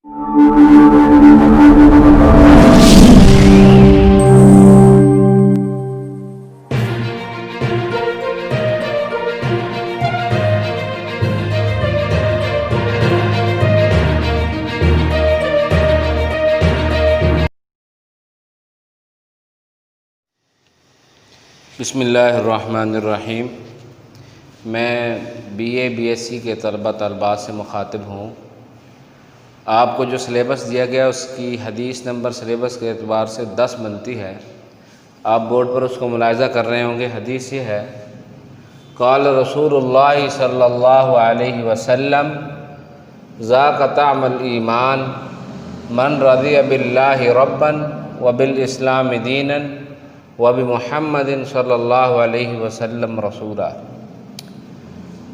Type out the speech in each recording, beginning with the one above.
بسم اللہ الرحمن الرحیم۔ میں BA/BSc کے طلباء سے مخاطب ہوں۔ آپ کو جو سلیبس دیا گیا اس کی حدیث نمبر سلیبس کے اعتبار سے 10 بنتی ہے۔ آپ بورڈ پر اس کو ملاحظہ کر رہے ہوں گے۔ حدیث یہ ہے، قال رسول اللہ صلی اللہ علیہ وسلم ذاق طعم الایمان من رضی باللہ ربا وبالاسلام دینا وبمحمد صلی اللہ علیہ وسلم رسولا۔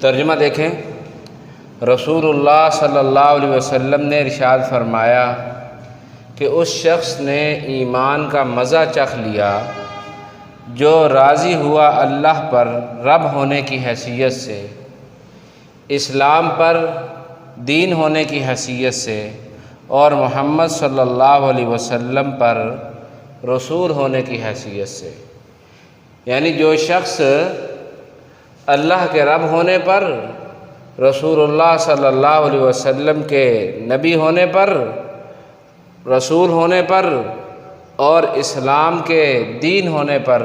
ترجمہ دیکھیں، رسول اللہ صلی اللہ علیہ وسلم نے ارشاد فرمایا کہ اس شخص نے ایمان کا مزہ چکھ لیا جو راضی ہوا اللہ پر رب ہونے کی حیثیت سے، اسلام پر دین ہونے کی حیثیت سے، اور محمد صلی اللہ علیہ وسلم پر رسول ہونے کی حیثیت سے۔ یعنی جو شخص اللہ کے رب ہونے پر، رسول اللہ صلی اللہ علیہ وسلم کے نبی ہونے پر، رسول ہونے پر، اور اسلام کے دین ہونے پر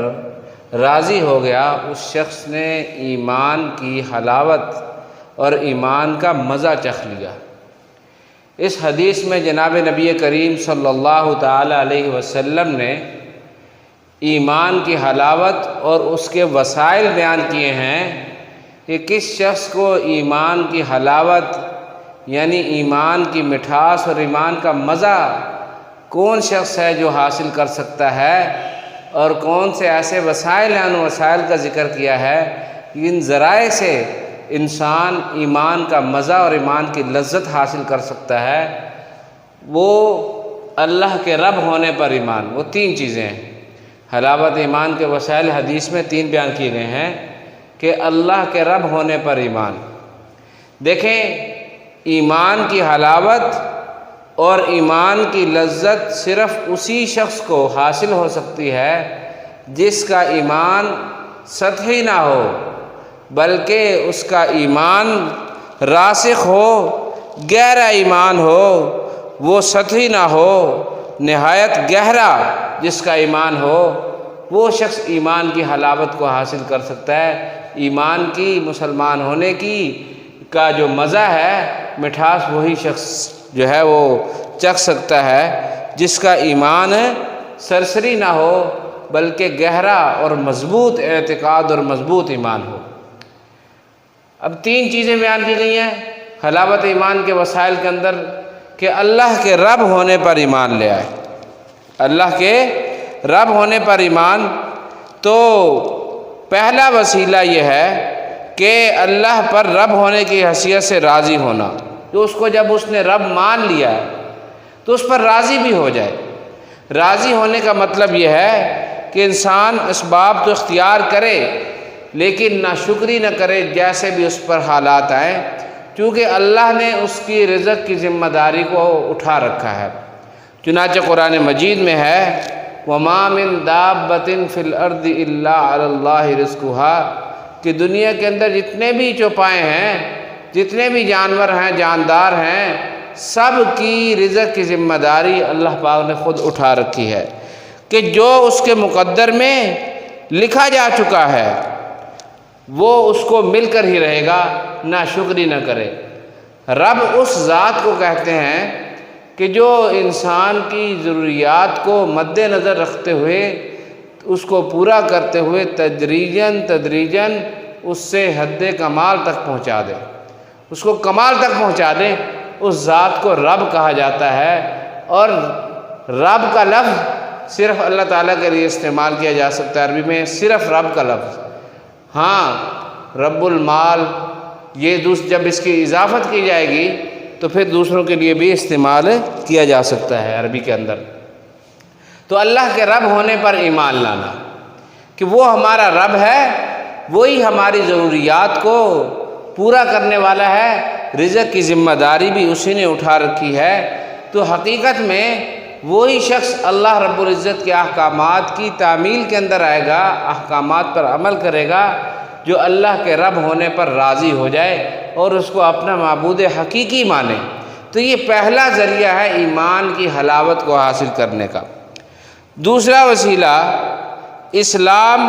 راضی ہو گیا، اس شخص نے ایمان کی حلاوت اور ایمان کا مزہ چکھ لیا۔ اس حدیث میں جناب نبی کریم صلی اللہ تعالی علیہ وسلم نے ایمان کی حلاوت اور اس کے وسائل بیان کیے ہیں کہ کس شخص کو ایمان کی حلاوت یعنی ایمان کی مٹھاس اور ایمان کا مزہ کون شخص ہے جو حاصل کر سکتا ہے، اور کون سے ایسے وسائل ہیں۔ ان وسائل کا ذکر کیا ہے کہ ان ذرائع سے انسان ایمان کا مزہ اور ایمان کی لذت حاصل کر سکتا ہے۔ وہ اللہ کے رب ہونے پر ایمان، وہ 3 چیزیں ہیں۔ حلاوت ایمان کے وسائل حدیث میں 3 بیان کیے گئے ہیں کہ اللہ کے رب ہونے پر ایمان۔ دیکھیں، ایمان کی حلاوت اور ایمان کی لذت صرف اسی شخص کو حاصل ہو سکتی ہے جس کا ایمان سطحی نہ ہو، بلکہ اس کا ایمان راسخ ہو، گہرا ایمان ہو، وہ سطحی نہ ہو، نہایت گہرا جس کا ایمان ہو، وہ شخص ایمان کی حلاوت کو حاصل کر سکتا ہے۔ ایمان کی، مسلمان ہونے کی کا جو مزہ ہے، مٹھاس، وہی شخص جو ہے وہ چکھ سکتا ہے جس کا ایمان سرسری نہ ہو بلکہ گہرا اور مضبوط اعتقاد اور مضبوط ایمان ہو۔ اب 3 چیزیں بیان کی گئی ہیں حلاوت ایمان کے وسائل کے اندر کہ اللہ کے رب ہونے پر ایمان لے آئے۔ اللہ کے رب ہونے پر ایمان، تو پہلا وسیلہ یہ ہے کہ اللہ پر رب ہونے کی حیثیت سے راضی ہونا۔ جو اس کو جب اس نے رب مان لیا تو اس پر راضی بھی ہو جائے۔ راضی ہونے کا مطلب یہ ہے کہ انسان اسباب تو اختیار کرے لیکن نہ شکری نہ کرے جیسے بھی اس پر حالات آئیں، کیونکہ اللہ نے اس کی رزق کی ذمہ داری کو اٹھا رکھا ہے۔ چنانچہ قرآن مجید میں ہے، وَمَا مِن دَابَّةٍ فِي الْأَرْضِ إِلَّا عَلَى اللَّهِ رِزْقُهَا، کہ دنیا کے اندر جتنے بھی چوپائے ہیں، جتنے بھی جانور ہیں، جاندار ہیں، سب کی رزق کی ذمہ داری اللہ پاک نے خود اٹھا رکھی ہے کہ جو اس کے مقدر میں لکھا جا چکا ہے وہ اس کو مل کر ہی رہے گا، نہ شکری نہ کرے۔ رب اس ذات کو کہتے ہیں کہ جو انسان کی ضروریات کو مد نظر رکھتے ہوئے، اس کو پورا کرتے ہوئے تدریجاً اس سے حد کمال تک پہنچا دے، اس کو کمال تک پہنچا دے، اس ذات کو رب کہا جاتا ہے۔ اور رب کا لفظ صرف اللہ تعالیٰ کے لیے استعمال کیا جا سکتا ہے، عربی میں صرف رب کا لفظ۔ ہاں، رب المال، یہ جب اس کی اضافت کی جائے گی تو پھر دوسروں کے لیے بھی استعمال کیا جا سکتا ہے عربی کے اندر۔ تو اللہ کے رب ہونے پر ایمان لانا کہ وہ ہمارا رب ہے، وہی ہماری ضروریات کو پورا کرنے والا ہے، رزق کی ذمہ داری بھی اسی نے اٹھا رکھی ہے، تو حقیقت میں وہی شخص اللہ رب العزت کے احکامات کی تعمیل کے اندر آئے گا، احکامات پر عمل کرے گا، جو اللہ کے رب ہونے پر راضی ہو جائے اور اس کو اپنا معبود حقیقی مانے۔ تو یہ پہلا ذریعہ ہے ایمان کی حلاوت کو حاصل کرنے کا۔ دوسرا وسیلہ اسلام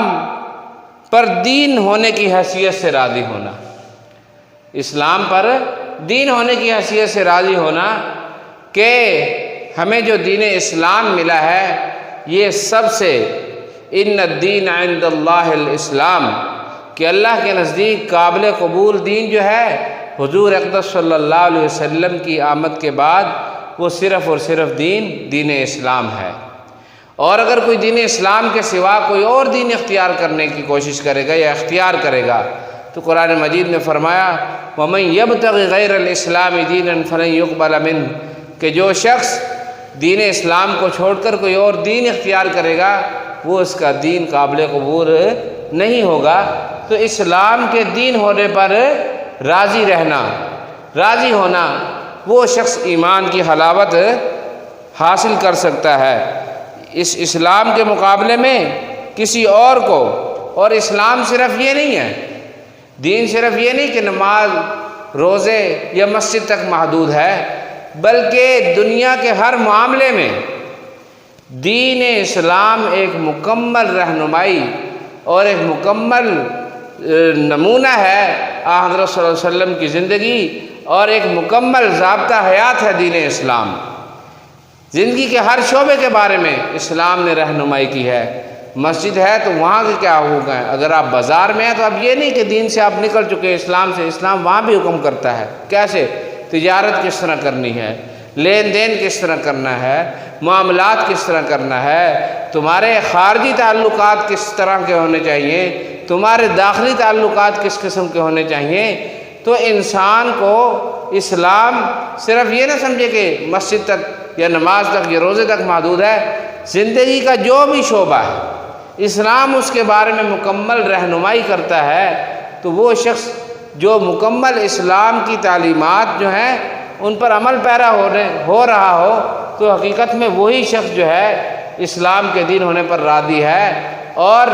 پر دین ہونے کی حیثیت سے راضی ہونا۔ اسلام پر دین ہونے کی حیثیت سے راضی ہونا کہ ہمیں جو دین اسلام ملا ہے یہ سب سے ان الدین عند اللہ الاسلام، کہ اللہ کے نزدیک قابل قبول دین جو ہے حضور اقدس صلی اللہ علیہ وسلم کی آمد کے بعد وہ صرف اور صرف دین اسلام ہے۔ اور اگر کوئی دین اسلام کے سوا کوئی اور دین اختیار کرنے کی کوشش کرے گا یا اختیار کرے گا تو قرآن مجید میں فرمایا وَمَن يَبْتَغِ غَيْرَ الْإِسْلَامِ دِينًا فَلَن يُقْبَلَ مِنْهُ، کہ جو شخص دین اسلام کو چھوڑ کر کوئی اور دین اختیار کرے گا وہ اس کا دین قابل قبول نہیں ہوگا۔ تو اسلام کے دین ہونے پر راضی رہنا، راضی ہونا، وہ شخص ایمان کی حلاوت حاصل کر سکتا ہے اس اسلام کے مقابلے میں کسی اور کو۔ اور اسلام صرف یہ نہیں ہے، دین صرف یہ نہیں کہ نماز، روزے یا مسجد تک محدود ہے، بلکہ دنیا کے ہر معاملے میں دین اسلام ایک مکمل رہنمائی اور ایک مکمل نمونہ ہے حضرت صلی اللہ علیہ وسلم کی زندگی، اور ایک مکمل ضابطہ حیات ہے دین اسلام۔ زندگی کے ہر شعبے کے بارے میں اسلام نے رہنمائی کی ہے۔ مسجد ہے تو وہاں کے کیا حقوق ہیں، اگر آپ بازار میں ہیں تو اب یہ نہیں کہ دین سے آپ نکل چکے اسلام سے، اسلام وہاں بھی حکم کرتا ہے کیسے تجارت کس طرح کرنی ہے، لین دین کس طرح کرنا ہے، معاملات کس طرح کرنا ہے، تمہارے خارجی تعلقات کس طرح کے ہونے چاہیے، تمہارے داخلی تعلقات کس قسم کے ہونے چاہیے۔ تو انسان کو اسلام صرف یہ نہ سمجھے کہ مسجد تک یا نماز تک یا روزے تک محدود ہے، زندگی کا جو بھی شعبہ ہے اسلام اس کے بارے میں مکمل رہنمائی کرتا ہے۔ تو وہ شخص جو مکمل اسلام کی تعلیمات جو ہیں ان پر عمل پیرا ہو رہا ہو تو حقیقت میں وہی شخص جو ہے اسلام کے دین ہونے پر راضی ہے، اور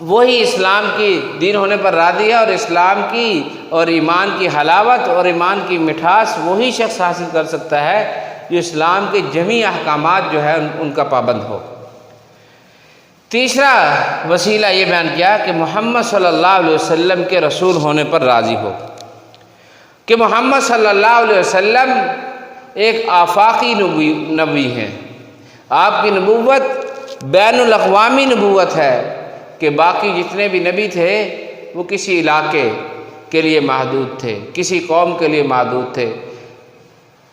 وہی اسلام کی دین ہونے پر راضی ہے، اور اسلام کی اور ایمان کی حلاوت اور ایمان کی مٹھاس وہی شخص حاصل کر سکتا ہے جو اسلام کے جمیع احکامات جو ہے ان کا پابند ہو۔ تیسرا وسیلہ یہ بیان کیا کہ محمد صلی اللہ علیہ وسلم کے رسول ہونے پر راضی ہو، کہ محمد صلی اللہ علیہ وسلم ایک آفاقی نبی ہیں، آپ کی نبوت بین الاقوامی نبوت ہے، کہ باقی جتنے بھی نبی تھے وہ کسی علاقے کے لیے محدود تھے، کسی قوم کے لیے محدود تھے،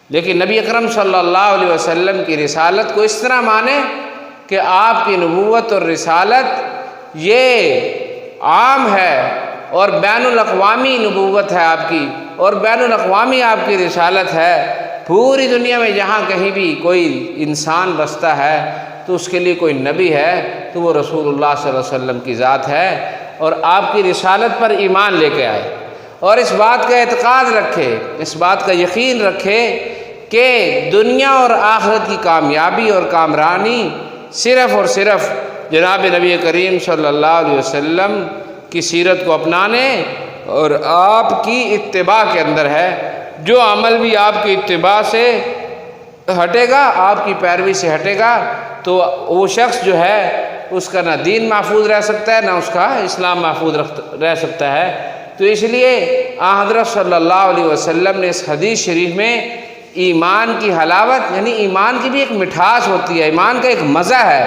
لیکن نبی اکرم صلی اللہ علیہ وسلم کی رسالت کو اس طرح مانے کہ آپ کی نبوت اور رسالت یہ عام ہے اور بین الاقوامی نبوت ہے آپ کی، اور بین الاقوامی آپ کی رسالت ہے۔ پوری دنیا میں جہاں کہیں بھی کوئی انسان بستا ہے تو اس کے لیے کوئی نبی ہے تو وہ رسول اللہ صلی اللہ علیہ وسلم کی ذات ہے، اور آپ کی رسالت پر ایمان لے کے آئے، اور اس بات کا اعتقاد رکھے، اس بات کا یقین رکھے کہ دنیا اور آخرت کی کامیابی اور کامرانی صرف اور صرف جناب نبی کریم صلی اللہ علیہ وسلم کی سیرت کو اپنانے اور آپ کی اتباع کے اندر ہے۔ جو عمل بھی آپ کی اتباع سے ہٹے گا، آپ کی پیروی سے ہٹے گا، تو وہ شخص جو ہے اس کا نہ دین محفوظ رہ سکتا ہے نہ اس کا اسلام محفوظ رہ سکتا ہے۔ تو اس لیے حضرت صلی اللہ علیہ وسلم نے اس حدیث شریف میں ایمان کی حلاوت، یعنی ایمان کی بھی ایک مٹھاس ہوتی ہے، ایمان کا ایک مزہ ہے،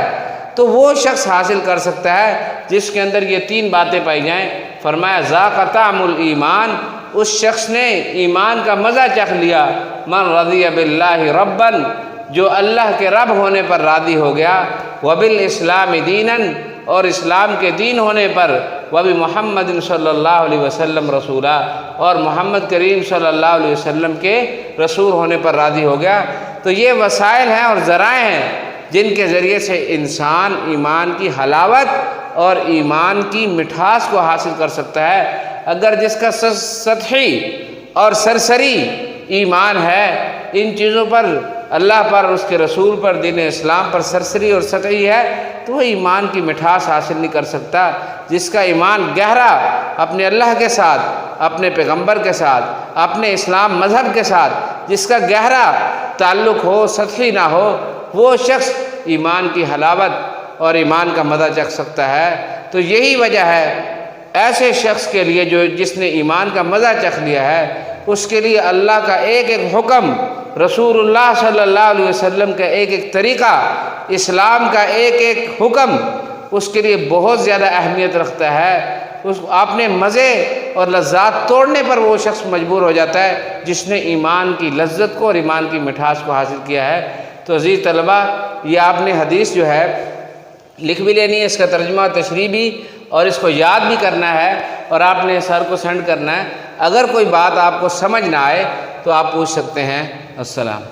تو وہ شخص حاصل کر سکتا ہے جس کے اندر یہ تین باتیں پائی جائیں۔ فرمایا ذاق طعم الایمان، اس شخص نے ایمان کا مزہ چکھ لیا۔ من رضی باللہ ربا، جو اللہ کے رب ہونے پر راضی ہو گیا، وبالاسلام دینا، اور اسلام کے دین ہونے پر، وبمحمد صلی اللہ علیہ وسلم رسولا، اور محمد کریم صلی اللہ علیہ وسلم کے رسول ہونے پر راضی ہو گیا۔ تو یہ وسائل ہیں اور ذرائع ہیں جن کے ذریعے سے انسان ایمان کی حلاوت اور ایمان کی مٹھاس کو حاصل کر سکتا ہے۔ اگر جس کا سطحی اور سرسری ایمان ہے، ان چیزوں پر اللہ پر، اس کے رسول پر، دین اسلام پر سرسری اور سطحی ہے تو وہ ایمان کی مٹھاس حاصل نہیں کر سکتا۔ جس کا ایمان گہرا اپنے اللہ کے ساتھ، اپنے پیغمبر کے ساتھ، اپنے اسلام مذہب کے ساتھ جس کا گہرا تعلق ہو، سطحی نہ ہو، وہ شخص ایمان کی حلاوت اور ایمان کا مزہ چکھ سکتا ہے۔ تو یہی وجہ ہے ایسے شخص کے لیے جس نے ایمان کا مزہ چکھ لیا ہے، اس کے لیے اللہ کا ایک ایک حکم، رسول اللہ صلی اللہ علیہ وسلم کا ایک ایک طریقہ، اسلام کا ایک ایک حکم اس کے لیے بہت زیادہ اہمیت رکھتا ہے۔ اپنے مزے اور لذات توڑنے پر وہ شخص مجبور ہو جاتا ہے جس نے ایمان کی لذت کو اور ایمان کی مٹھاس کو حاصل کیا ہے۔ تو عزیز طلبہ، یہ آپ نے حدیث جو ہے لکھ بھی لینی ہے، اس کا ترجمہ تشریح بھی، اور اس کو یاد بھی کرنا ہے، اور آپ نے سر کو سینڈ کرنا ہے۔ اگر کوئی بات آپ کو سمجھ نہ آئے تو آپ پوچھ سکتے ہیں۔ السلام۔